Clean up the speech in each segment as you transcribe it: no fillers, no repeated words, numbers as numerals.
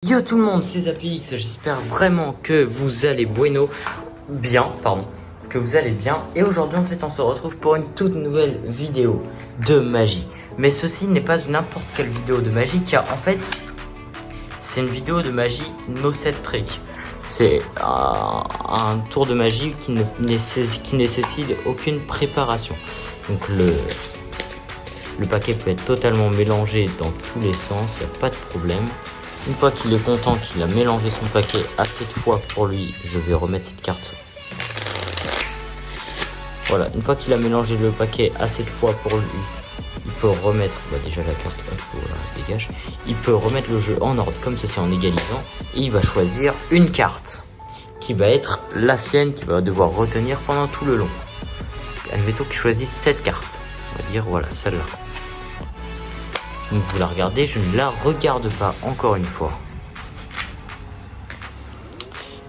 Yo tout le monde, c'est ZappyX, j'espère vraiment que vous allez que vous allez bien. Et aujourd'hui en fait on se retrouve pour une toute nouvelle vidéo de magie. Mais ceci n'est pas n'importe quelle vidéo de magie car en fait c'est une vidéo de magie no set trick. C'est un tour de magie qui nécessite aucune préparation. Donc le paquet peut être totalement mélangé dans tous les sens, il n'y a pas de problème. Une fois qu'il est content qu'il a mélangé son paquet assez de fois pour lui, je vais remettre cette carte. Voilà, une fois qu'il a mélangé le paquet assez de fois pour lui, il peut remettre, déjà la carte, voilà, dégage. Il peut remettre le jeu en ordre comme ceci en égalisant. Et il va choisir une carte qui va être la sienne, qu'il va devoir retenir pendant tout le long. Admettons qu'il choisisse cette carte. On va dire, voilà, celle-là. Donc vous la regardez, je ne la regarde pas encore une fois.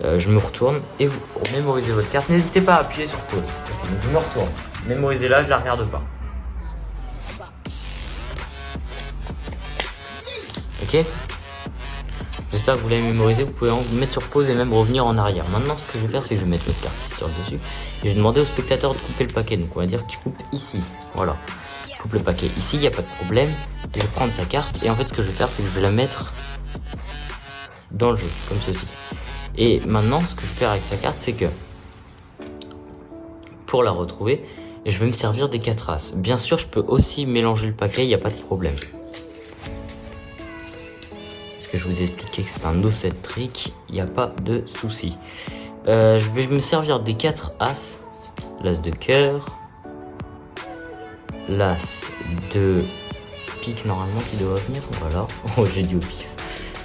Je me retourne et vous mémorisez votre carte. N'hésitez pas à appuyer sur pause. Okay, donc je me retourne. Mémorisez-la, je la regarde pas. Ok. J'espère que vous l'avez mémorisé. Vous pouvez en mettre sur pause et même revenir en arrière. Maintenant, ce que je vais faire, c'est que je vais mettre votre carte ici sur le dessus. Et je vais demander au spectateur de couper le paquet. Donc on va dire qu'il coupe ici. Voilà. Coupe le paquet ici, il n'y a pas de problème. Je vais prendre sa carte et en fait ce que je vais faire c'est que je vais la mettre dans le jeu, comme ceci. Et maintenant ce que je vais faire avec sa carte c'est que pour la retrouver, je vais me servir des 4 as. Bien sûr je peux aussi mélanger le paquet, il n'y a pas de problème. Parce que je vous ai expliqué que c'est un no set trick, il n'y a pas de souci. Je vais me servir des 4 as, l'as de cœur, l'as de pique normalement qui doit venir, voilà. Oh, j'ai dit au pif.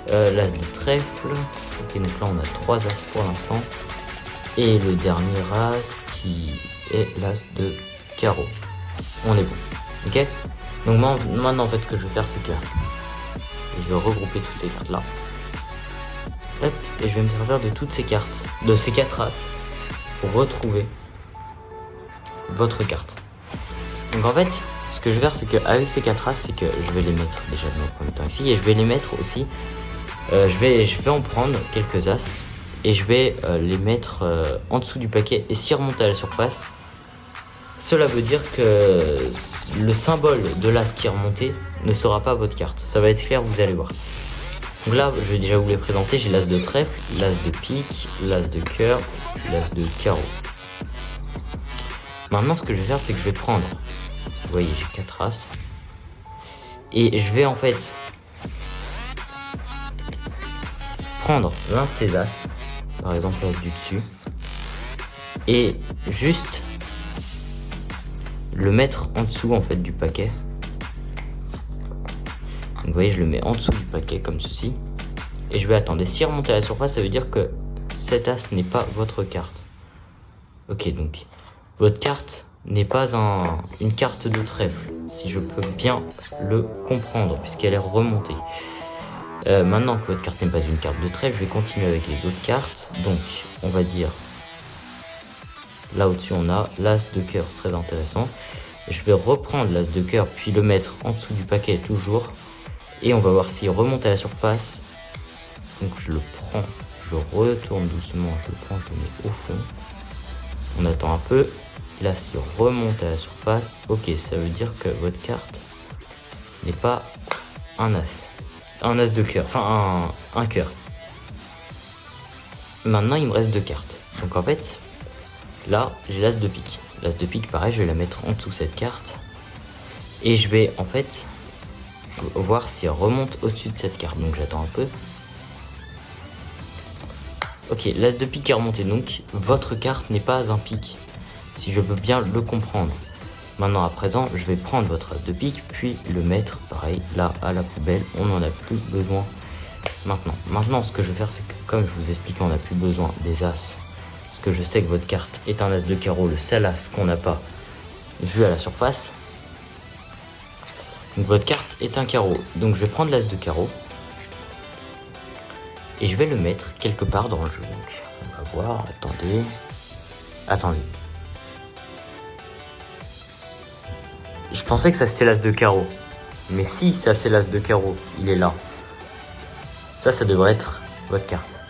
L'as de trèfle. Ok, donc là on a 3 as pour l'instant. Et le dernier as qui est l'as de carreau. On est bon. Ok. Donc maintenant en fait ce que je vais faire c'est que je vais regrouper toutes ces cartes là. Hop, et je vais me servir de toutes ces cartes, de ces 4 as pour retrouver votre carte. Donc en fait, ce que je vais faire, c'est qu'avec ces 4 as, c'est que je vais les mettre déjà dans le premier temps ici, et je vais les mettre aussi. Je vais en prendre quelques as et je vais les mettre en dessous du paquet. Et s'ils remontent à la surface, cela veut dire que le symbole de l'as qui est remonté ne sera pas votre carte. Ça va être clair, vous allez voir. Donc là, je vais déjà vous les présenter. J'ai l'as de trèfle, l'as de pique, l'as de cœur, l'as de carreau. Maintenant, ce que je vais faire, c'est que je vais prendre. Vous voyez, j'ai 4 as. Et je vais en fait prendre l'un de ces as, par exemple l'as du dessus, et juste le mettre en dessous en fait du paquet. Donc vous voyez, je le mets en dessous du paquet comme ceci. Et je vais attendre. Et s'il remonte à la surface, ça veut dire que cet as n'est pas votre carte. Ok, donc votre carte n'est pas une carte de trèfle, si je peux bien le comprendre, puisqu'elle est remontée. Maintenant que votre carte n'est pas une carte de trèfle, je vais continuer avec les autres cartes. Donc, on va dire, là au-dessus, on a l'as de cœur, c'est très intéressant. Je vais reprendre l'as de cœur, puis le mettre en dessous du paquet toujours. Et on va voir s'il remonte à la surface. Donc, je le prends, je retourne doucement, je le prends, je le mets au fond. On attend un peu. Là, s'il remonte à la surface, ok, ça veut dire que votre carte n'est pas un as. Un as de cœur, enfin un cœur. Maintenant, il me reste 2 cartes. Donc en fait, là, j'ai l'as de pique. L'as de pique, pareil, je vais la mettre en dessous cette carte. Et je vais en fait voir si elle remonte au-dessus de cette carte. Donc j'attends un peu. Ok, l'as de pique est remonté. Donc votre carte n'est pas un pique, si je peux bien le comprendre. Maintenant à présent, je vais prendre votre as de pique, puis le mettre, pareil, là à la poubelle. On n'en a plus besoin maintenant. Ce que je vais faire, c'est que comme je vous explique, on n'a plus besoin des as. Parce que je sais que votre carte est un as de carreau, le seul as qu'on n'a pas vu à la surface. Donc votre carte est un carreau. Donc je vais prendre l'as de carreau. Et je vais le mettre quelque part dans le jeu. Donc on va voir, attendez. Je pensais que ça c'était l'as de carreau. Mais si ça c'est l'as de carreau, il est là. Ça devrait être votre carte.